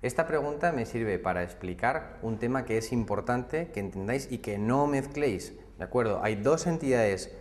Esta pregunta me sirve para explicar un tema que es importante que entendáis y que no mezcléis, ¿de acuerdo? Hay dos entidades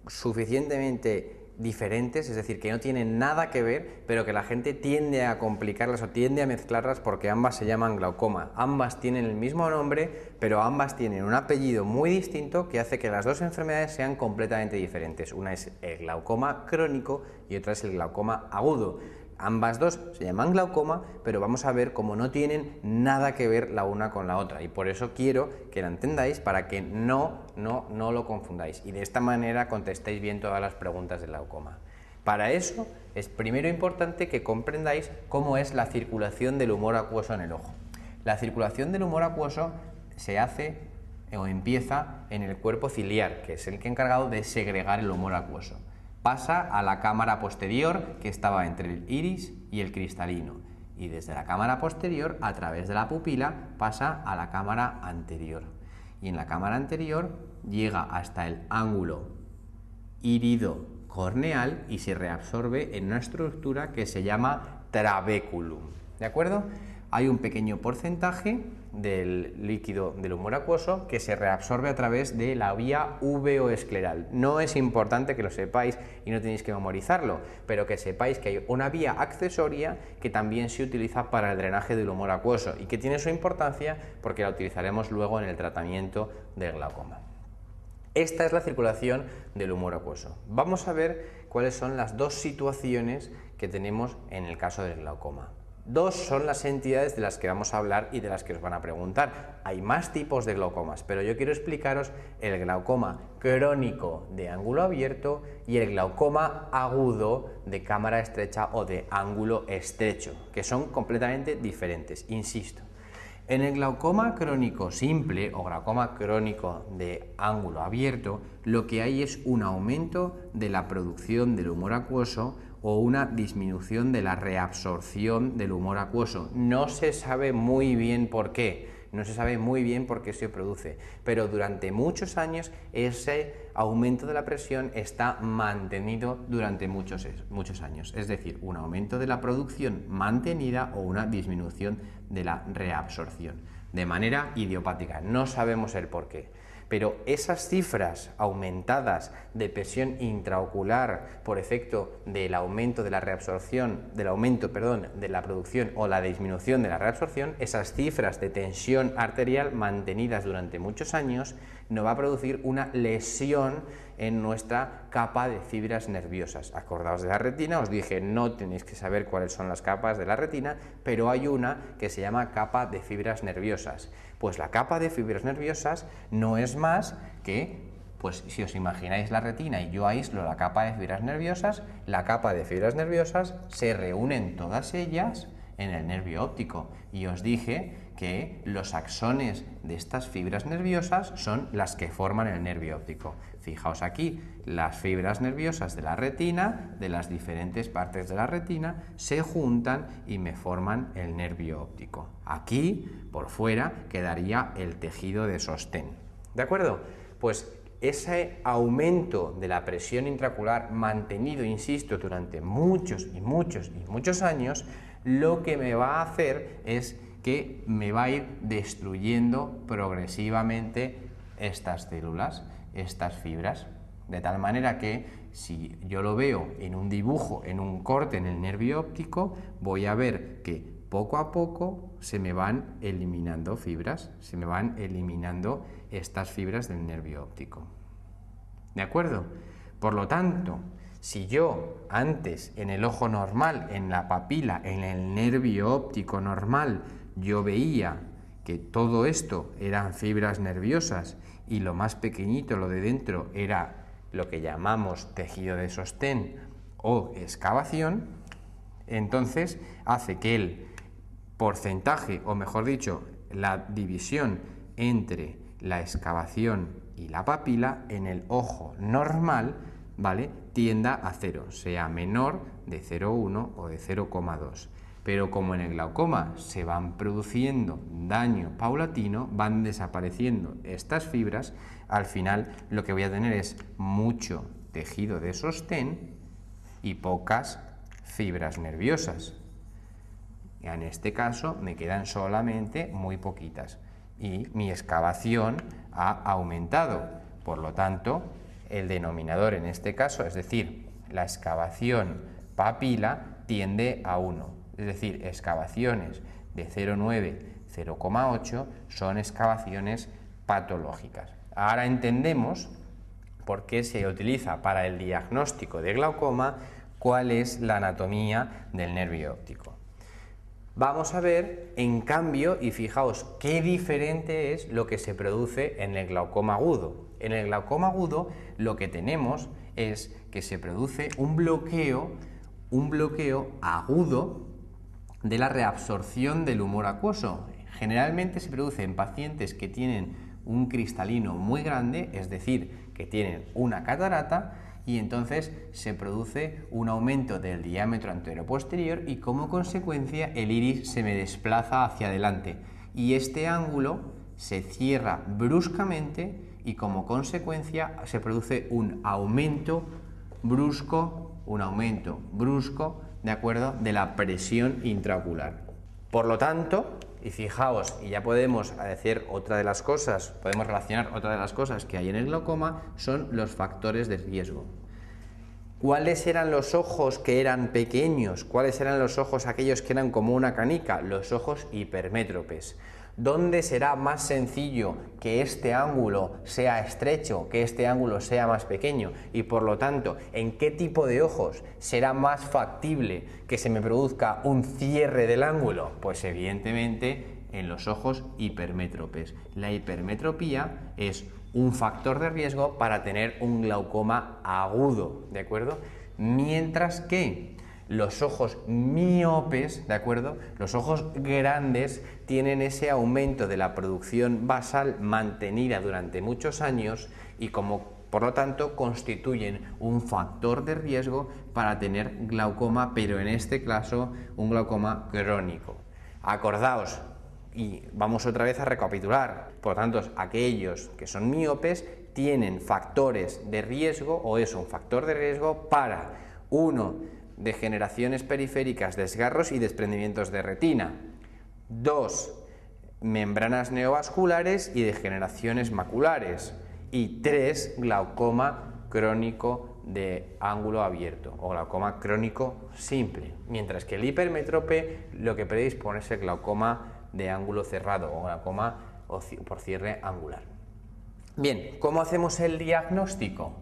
suficientemente diferentes, es decir, que no tienen nada que ver, pero que la gente tiende a complicarlas o tiende a mezclarlas porque ambas se llaman glaucoma. Ambas tienen el mismo nombre, pero ambas tienen un apellido muy distinto que hace que las dos enfermedades sean completamente diferentes. Una es el glaucoma crónico y otra es el glaucoma agudo. Ambas dos se llaman glaucoma, pero vamos a ver cómo no tienen nada que ver la una con la otra, y por eso quiero que la entendáis para que no lo confundáis y de esta manera contestéis bien todas las preguntas del glaucoma. Para eso es primero importante que comprendáis cómo es la circulación del humor acuoso en el ojo. La circulación del humor acuoso se hace o empieza en el cuerpo ciliar, que es el que encargado de segregar el humor acuoso. Pasa a la cámara posterior, que estaba entre el iris y el cristalino, y desde la cámara posterior, a través de la pupila, pasa a la cámara anterior, y en la cámara anterior llega hasta el ángulo irido corneal y se reabsorbe en una estructura que se llama trabéculum, ¿de acuerdo? Hay un pequeño porcentaje del líquido del humor acuoso que se reabsorbe a través de la vía uveoescleral. No es importante que lo sepáis y no tenéis que memorizarlo, pero que sepáis que hay una vía accesoria que también se utiliza para el drenaje del humor acuoso y que tiene su importancia porque la utilizaremos luego en el tratamiento del glaucoma. Esta es la circulación del humor acuoso. Vamos a ver cuáles son las dos situaciones que tenemos en el caso del glaucoma. Dos son las entidades de las que vamos a hablar y de las que os van a preguntar. Hay más tipos de glaucomas, pero yo quiero explicaros el glaucoma crónico de ángulo abierto y el glaucoma agudo de cámara estrecha o de ángulo estrecho, que son completamente diferentes, insisto. En el glaucoma crónico simple o glaucoma crónico de ángulo abierto, lo que hay es un aumento de la producción del humor acuoso o una disminución de la reabsorción del humor acuoso. No se sabe muy bien por qué, se produce, pero durante muchos años ese aumento de la presión está mantenido durante muchos años, es decir, un aumento de la producción mantenida o una disminución de la reabsorción, de manera idiopática. No sabemos el por qué. Pero esas cifras aumentadas de presión intraocular por efecto del aumento de la reabsorción, de la producción o la disminución de la reabsorción, esas cifras de tensión arterial mantenidas durante muchos años, nos va a producir una lesión en nuestra capa de fibras nerviosas. Acordaos de la retina, os dije no tenéis que saber cuáles son las capas de la retina, pero hay una que se llama capa de fibras nerviosas. Pues la capa de fibras nerviosas no es más que, pues si os imagináis la retina y yo aíslo la capa de fibras nerviosas, la capa de fibras nerviosas se reúnen todas ellas en el nervio óptico y os dije que los axones de estas fibras nerviosas son las que forman el nervio óptico. Fijaos aquí, las fibras nerviosas de la retina, de las diferentes partes de la retina, se juntan y me forman el nervio óptico. Aquí, por fuera, quedaría el tejido de sostén. ¿De acuerdo? Pues ese aumento de la presión intraocular mantenido, insisto, durante muchos años, lo que me va a hacer es que me va a ir destruyendo progresivamente estas células, estas fibras, de tal manera que si yo lo veo en un dibujo, en un corte en el nervio óptico, voy a ver que poco a poco se me van eliminando fibras, se me van eliminando estas fibras del nervio óptico. ¿De acuerdo? Por lo tanto, si yo antes en el ojo normal, en la papila, en el nervio óptico normal, yo veía que todo esto eran fibras nerviosas y lo más pequeñito, lo de dentro, era lo que llamamos tejido de sostén o excavación, entonces hace que el porcentaje, o mejor dicho, la división entre la excavación y la papila en el ojo normal, ¿vale?, tienda a 0, sea menor de 0,1 o de 0,2. Pero como en el glaucoma se van produciendo daño paulatino, van desapareciendo estas fibras, al final lo que voy a tener es mucho tejido de sostén y pocas fibras nerviosas. En este caso me quedan solamente muy poquitas y mi excavación ha aumentado. Por lo tanto, el denominador en este caso, es decir, la excavación papila, tiende a 1. Es decir, excavaciones de 0,9, 0,8 son excavaciones patológicas. Ahora entendemos por qué se utiliza para el diagnóstico de glaucoma cuál es la anatomía del nervio óptico. Vamos a ver, en cambio, y fijaos qué diferente es lo que se produce en el glaucoma agudo. En el glaucoma agudo lo que tenemos es que se produce un bloqueo agudo de la reabsorción del humor acuoso. Generalmente se produce en pacientes que tienen un cristalino muy grande, es decir, que tienen una catarata, y entonces se produce un aumento del diámetro anteroposterior y como consecuencia el iris se me desplaza hacia adelante y este ángulo se cierra bruscamente y como consecuencia se produce un aumento brusco, ¿de acuerdo?, de la presión intraocular. Por lo tanto, y fijaos, y ya podemos decir otra de las cosas, podemos relacionar otra de las cosas que hay en el glaucoma, son los factores de riesgo. ¿Cuáles eran los ojos que eran pequeños? ¿Cuáles eran los ojos aquellos que eran como una canica? Los ojos hipermétropes. ¿Dónde será más sencillo que este ángulo sea estrecho, que este ángulo sea más pequeño? Y por lo tanto, ¿en qué tipo de ojos será más factible que se me produzca un cierre del ángulo? Pues evidentemente en los ojos hipermétropes. La hipermetropía es un factor de riesgo para tener un glaucoma agudo, ¿de acuerdo? Mientras que los ojos miopes, ¿de acuerdo?, los ojos grandes tienen ese aumento de la producción basal mantenida durante muchos años y por lo tanto constituyen un factor de riesgo para tener glaucoma, pero en este caso un glaucoma crónico. Acordaos, y vamos otra vez a recapitular, por lo tanto, aquellos que son miopes tienen factores de riesgo o es un factor de riesgo para 1. Degeneraciones periféricas, desgarros y desprendimientos de retina. 2. Membranas neovasculares y degeneraciones maculares. Y 3. Glaucoma crónico de ángulo abierto o glaucoma crónico simple. Mientras que el hipermétrope lo que predispone es el glaucoma de ángulo cerrado o glaucoma por cierre angular. Bien, ¿cómo hacemos el diagnóstico?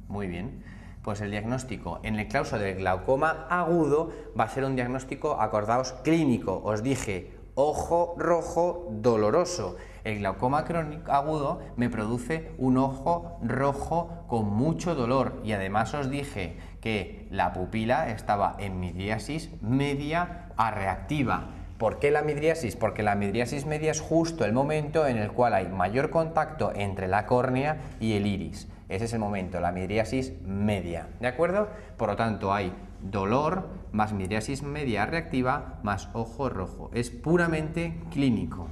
Muy bien, pues el diagnóstico en el caso del glaucoma agudo va a ser un diagnóstico, acordaos, clínico. Os dije, ojo rojo doloroso. El glaucoma crónico agudo me produce un ojo rojo con mucho dolor y además os dije que la pupila estaba en midriasis media a reactiva. ¿Por qué la midriasis? Porque la midriasis media es justo el momento en el cual hay mayor contacto entre la córnea y el iris. Ese es el momento, la midriasis media, ¿de acuerdo? Por lo tanto, hay dolor más midriasis media reactiva más ojo rojo. Es puramente clínico.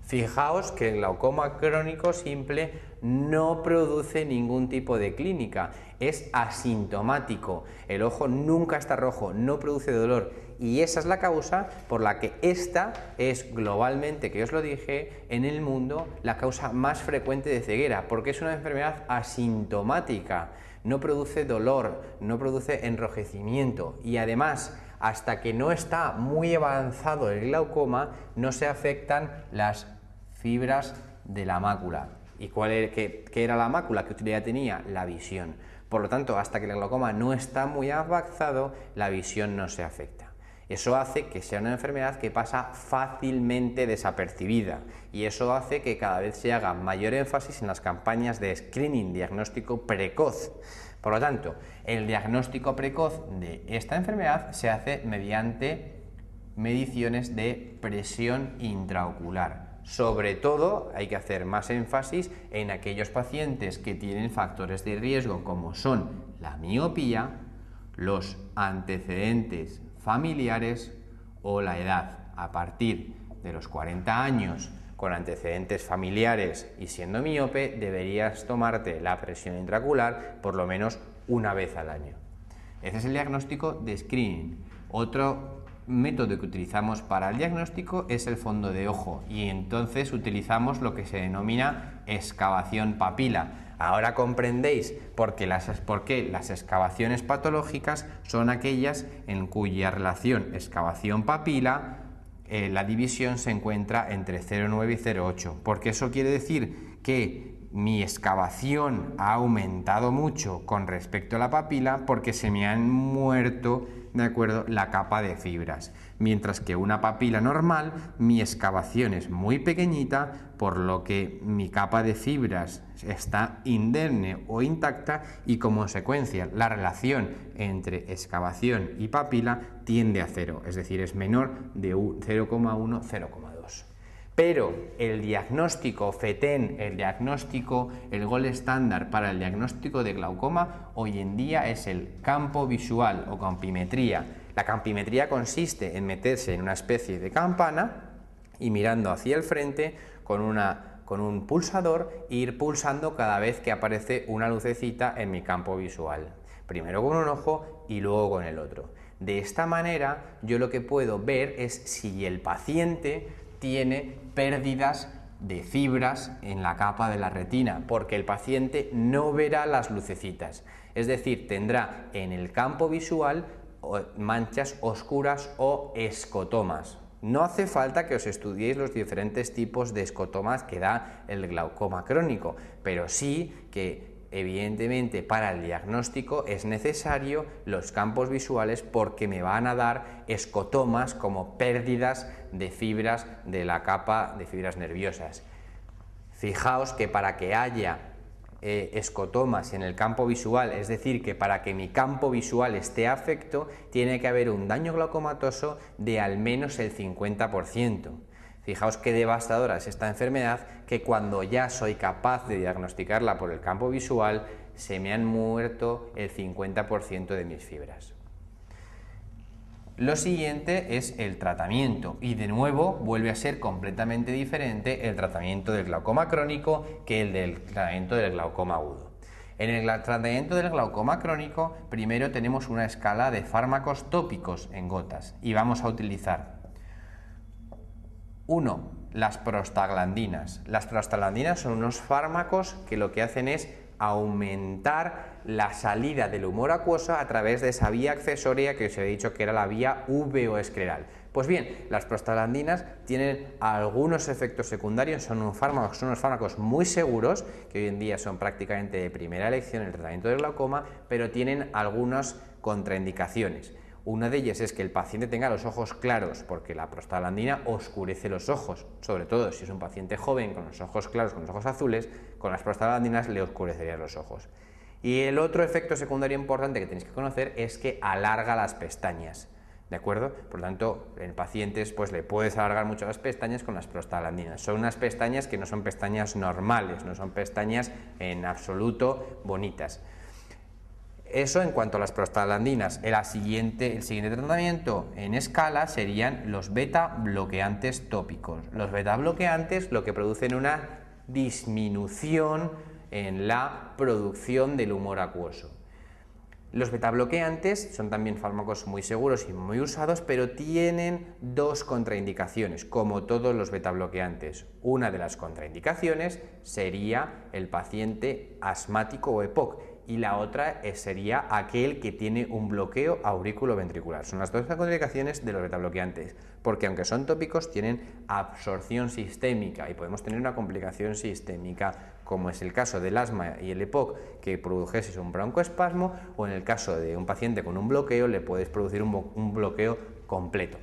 Fijaos que el glaucoma crónico simple no produce ningún tipo de clínica, es asintomático. El ojo nunca está rojo, no produce dolor y esa es la causa por la que esta es globalmente, que os lo dije, en el mundo la causa más frecuente de ceguera, porque es una enfermedad asintomática, no produce dolor, no produce enrojecimiento y además hasta que no está muy avanzado el glaucoma no se afectan las fibras de la mácula. ¿Y qué era la mácula? ¿Qué utilidad tenía? La visión. Por lo tanto, hasta que el glaucoma no está muy avanzado, la visión no se afecta. Eso hace que sea una enfermedad que pasa fácilmente desapercibida y eso hace que cada vez se haga mayor énfasis en las campañas de screening, diagnóstico precoz. Por lo tanto, el diagnóstico precoz de esta enfermedad se hace mediante mediciones de presión intraocular. Sobre todo hay que hacer más énfasis en aquellos pacientes que tienen factores de riesgo como son la miopía, los antecedentes familiares o la edad. A partir de los 40 años con antecedentes familiares y siendo miope deberías tomarte la presión intraocular por lo menos una vez al año. Ese es el diagnóstico de screening. Otro método que utilizamos para el diagnóstico es el fondo de ojo y entonces utilizamos lo que se denomina excavación papila. Ahora comprendéis por qué las excavaciones patológicas son aquellas en cuya relación excavación-papila la división se encuentra entre 0,9 y 0,8, porque eso quiere decir que mi excavación ha aumentado mucho con respecto a la papila porque se me han muerto, ¿de acuerdo?, la capa de fibras. Mientras que una papila normal, mi excavación es muy pequeñita, por lo que mi capa de fibras está indemne o intacta y como consecuencia la relación entre excavación y papila tiende a 0, es decir, es menor de 0,1, 0,2. Pero el diagnóstico FETEN, el gold estándar para el diagnóstico de glaucoma, hoy en día es el campo visual o campimetría. La campimetría consiste en meterse en una especie de campana y mirando hacia el frente con un pulsador e ir pulsando cada vez que aparece una lucecita en mi campo visual. Primero con un ojo y luego con el otro. De esta manera yo lo que puedo ver es si el paciente tiene pérdidas de fibras en la capa de la retina, porque el paciente no verá las lucecitas, es decir, tendrá en el campo visual manchas oscuras o escotomas. No hace falta que os estudiéis los diferentes tipos de escotomas que da el glaucoma crónico, pero sí que evidentemente para el diagnóstico es necesario los campos visuales porque me van a dar escotomas como pérdidas de fibras de la capa de fibras nerviosas. Fijaos que para que haya escotomas en el campo visual, es decir, que para que mi campo visual esté afecto, tiene que haber un daño glaucomatoso de al menos el 50%. Fijaos qué devastadora es esta enfermedad, que cuando ya soy capaz de diagnosticarla por el campo visual, se me han muerto el 50% de mis fibras. Lo siguiente es el tratamiento y de nuevo vuelve a ser completamente diferente el tratamiento del glaucoma crónico que el del tratamiento del glaucoma agudo. En el tratamiento del glaucoma crónico primero tenemos una escala de fármacos tópicos en gotas y vamos a utilizar 1. Las prostaglandinas. Las prostaglandinas son unos fármacos que lo que hacen es aumentar la salida del humor acuoso a través de esa vía accesoria que os he dicho que era la vía uveoescleral. Pues bien, las prostaglandinas tienen algunos efectos secundarios, son unos fármacos muy seguros, que hoy en día son prácticamente de primera elección en el tratamiento del glaucoma, pero tienen algunas contraindicaciones. Una de ellas es que el paciente tenga los ojos claros, porque la prostaglandina oscurece los ojos, sobre todo si es un paciente joven con los ojos claros, con los ojos azules, con las prostaglandinas le oscurecerían los ojos. Y el otro efecto secundario importante que tenéis que conocer es que alarga las pestañas, ¿de acuerdo? Por lo tanto, en pacientes pues le puedes alargar mucho las pestañas con las prostaglandinas. Son unas pestañas que no son pestañas normales, no son pestañas en absoluto bonitas. Eso en cuanto a las prostaglandinas. El siguiente tratamiento en escala serían los beta bloqueantes tópicos. Los beta bloqueantes lo que producen una disminución en la producción del humor acuoso. Los beta bloqueantes son también fármacos muy seguros y muy usados, pero tienen dos contraindicaciones, como todos los beta bloqueantes. Una de las contraindicaciones sería el paciente asmático o EPOC, y la otra sería aquel que tiene un bloqueo auriculoventricular. Son las dos contraindicaciones de los betabloqueantes, porque aunque son tópicos tienen absorción sistémica y podemos tener una complicación sistémica, como es el caso del asma y el EPOC, que produjese un broncoespasmo, o en el caso de un paciente con un bloqueo le puedes producir un bloqueo completo.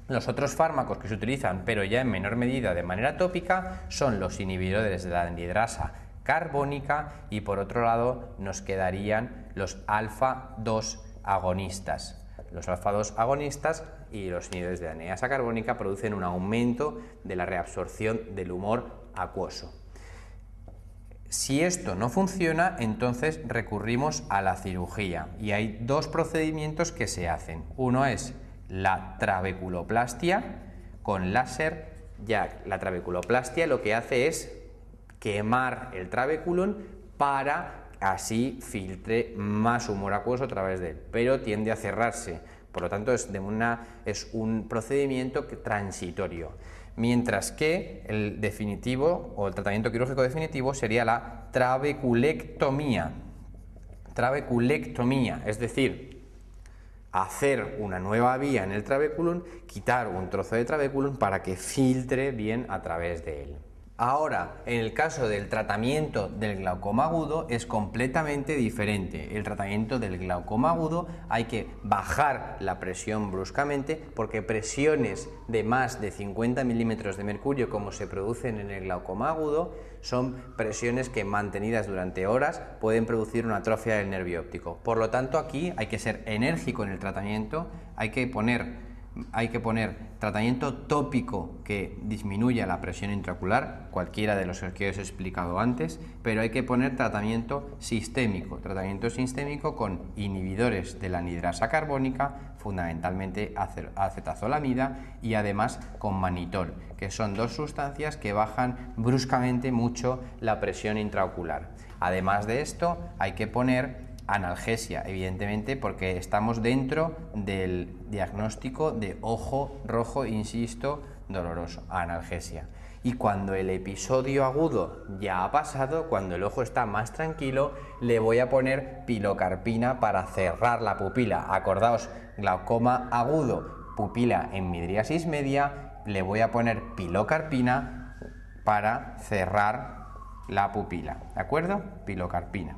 Los otros fármacos que se utilizan, pero ya en menor medida de manera tópica, son los inhibidores de la anhidrasa carbónica y por otro lado nos quedarían los alfa-2 agonistas. Los alfa-2 agonistas y los inhibidores de la anhidrasa carbónica producen un aumento de la reabsorción del humor acuoso. Si esto no funciona, entonces recurrimos a la cirugía y hay dos procedimientos que se hacen. Uno es la trabeculoplastia con láser. Ya la trabeculoplastia lo que hace es quemar el trabeculum para así filtre más humor acuoso a través de él, pero tiende a cerrarse Por lo tanto, es un procedimiento transitorio. Mientras que el definitivo o el tratamiento quirúrgico definitivo sería la trabeculectomía. Trabeculectomía, es decir, hacer una nueva vía en el trabéculum, quitar un trozo de trabéculum para que filtre bien a través de él. Ahora, en el caso del tratamiento del glaucoma agudo es completamente diferente. El tratamiento del glaucoma agudo hay que bajar la presión bruscamente porque presiones de más de 50 milímetros de mercurio, como se producen en el glaucoma agudo, son presiones que mantenidas durante horas pueden producir una atrofia del nervio óptico. Por lo tanto, aquí hay que ser enérgico en el tratamiento, hay que poner tratamiento tópico que disminuya la presión intraocular, cualquiera de los que os he explicado antes, pero hay que poner tratamiento sistémico con inhibidores de la anhidrasa carbónica, fundamentalmente acetazolamida, y además con mannitol, que son dos sustancias que bajan bruscamente mucho la presión intraocular. Además de esto, hay que poner analgesia, evidentemente, porque estamos dentro del diagnóstico de ojo rojo, insisto, doloroso, analgesia. Y cuando el episodio agudo ya ha pasado, cuando el ojo está más tranquilo, le voy a poner pilocarpina para cerrar la pupila. Acordaos, glaucoma agudo, pupila en midriasis media, le voy a poner pilocarpina para cerrar la pupila, ¿de acuerdo? Pilocarpina.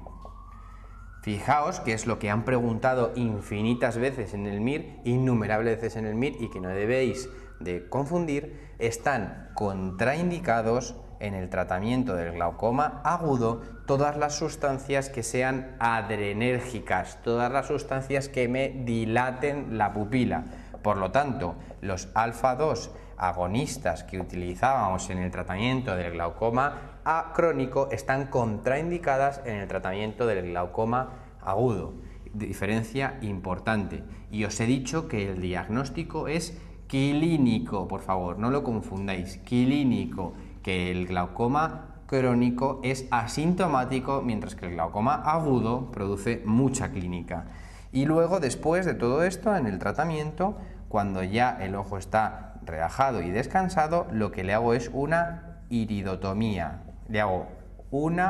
Fijaos que es lo que han preguntado infinitas veces en el MIR, innumerables veces en el MIR, y que no debéis de confundir, están contraindicados en el tratamiento del glaucoma agudo todas las sustancias que sean adrenérgicas, todas las sustancias que me dilaten la pupila. Por lo tanto, los alfa-2 agonistas que utilizábamos en el tratamiento del glaucoma crónico están contraindicadas en el tratamiento del glaucoma agudo. Diferencia importante. Y os he dicho que el diagnóstico es clínico, por favor, no lo confundáis, clínico, que el glaucoma crónico es asintomático, mientras que el glaucoma agudo produce mucha clínica. Y luego, después de todo esto, en el tratamiento, cuando ya el ojo está relajado y descansado, lo que le hago es una iridotomía. Le hago un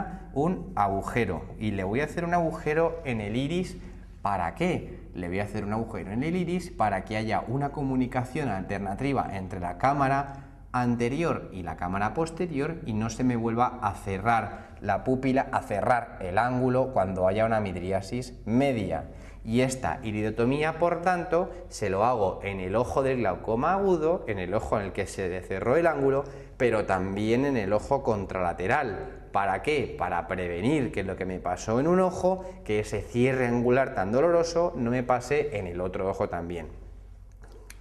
agujero y le voy a hacer un agujero en el iris. ¿Para qué? Le voy a hacer un agujero en el iris para que haya una comunicación alternativa entre la cámara anterior y la cámara posterior y no se me vuelva a cerrar la pupila, a cerrar el ángulo cuando haya una midriasis media. Y esta iridotomía, por tanto, se lo hago en el ojo del glaucoma agudo, en el ojo en el que se cerró el ángulo, pero también en el ojo contralateral. ¿Para qué? Para prevenir que lo que me pasó en un ojo, que ese cierre angular tan doloroso, no me pase en el otro ojo también.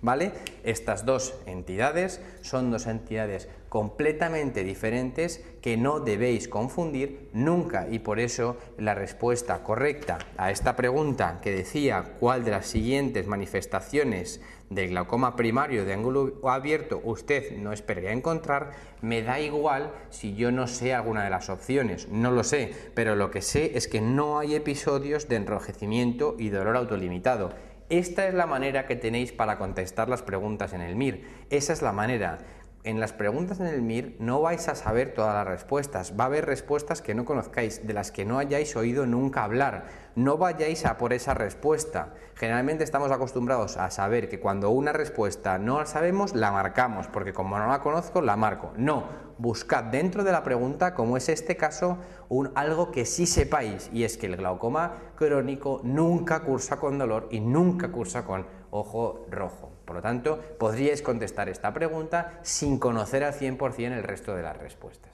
¿Vale? Estas dos entidades son dos entidades completamente diferentes que no debéis confundir nunca, y por eso la respuesta correcta a esta pregunta que decía cuál de las siguientes manifestaciones del glaucoma primario de ángulo abierto usted no esperaría encontrar, me da igual si yo no sé alguna de las opciones, no lo sé, pero lo que sé es que no hay episodios de enrojecimiento y dolor autolimitado. Esta es la manera que tenéis para contestar las preguntas en el MIR. Esa es la manera. En las preguntas en el MIR no vais a saber todas las respuestas. Va a haber respuestas que no conozcáis, de las que no hayáis oído nunca hablar. No vayáis a por esa respuesta. Generalmente estamos acostumbrados a saber que cuando una respuesta no la sabemos, la marcamos, porque como no la conozco, la marco. No, buscad dentro de la pregunta, como es este caso, algo que sí sepáis, y es que el glaucoma crónico nunca cursa con dolor y nunca cursa con ojo rojo. Por lo tanto, podríais contestar esta pregunta sin conocer al 100% el resto de las respuestas.